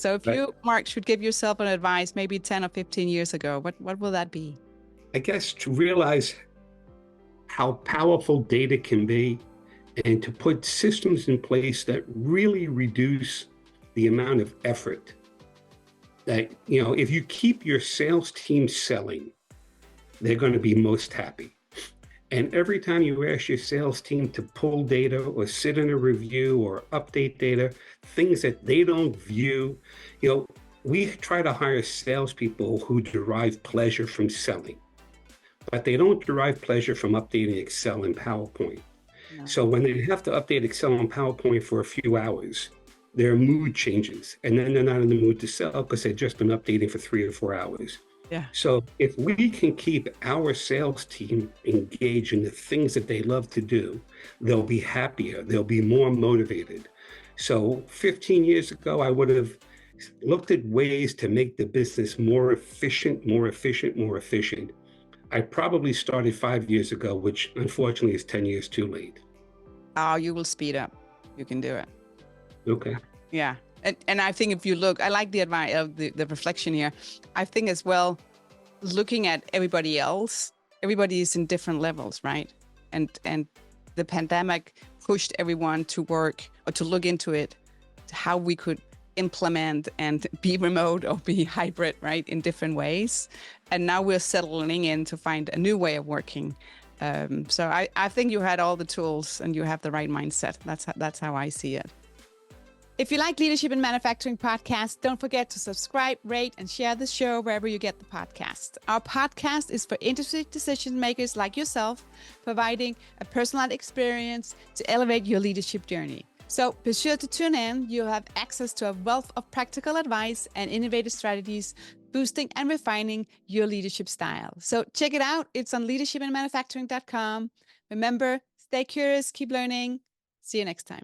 So if Right. you, Mark, should give yourself an advice maybe 10 or 15 years ago, what will that be? I guess to realize how powerful data can be and to put systems in place that really reduce the amount of effort that, if you keep your sales team selling, they're going to be most happy. And every time you ask your sales team to pull data or sit in a review or update data, things that they don't view, we try to hire salespeople who derive pleasure from selling, but they don't derive pleasure from updating Excel and PowerPoint. No. So when they have to update Excel and PowerPoint for a few hours, their mood changes, and then they're not in the mood to sell because they've just been updating for 3 or 4 hours. Yeah. So if we can keep our sales team engaged in the things that they love to do, they'll be happier, they'll be more motivated. So 15 years ago, I would have looked at ways to make the business more efficient, more efficient, more efficient. I probably started 5 years ago, which unfortunately is 10 years too late. Oh, you will speed up. You can do it. Okay. Yeah. And I think if you look, I like the advice of the reflection here. I think as well, looking at everybody else, everybody is in different levels, right? And the pandemic pushed everyone to work or to look into it, how we could implement and be remote or be hybrid, right, in different ways. And now we're settling in to find a new way of working. So I think you had all the tools and you have the right mindset. That's how I see it. If you like Leadership in Manufacturing podcast, don't forget to subscribe, rate, and share the show wherever you get the podcast. Our podcast is for industry decision makers like yourself, providing a personalized experience to elevate your leadership journey. So be sure to tune in. You'll have access to a wealth of practical advice and innovative strategies, boosting and refining your leadership style. So check it out. It's on leadershipinmanufacturing.com. Remember, stay curious, keep learning. See you next time.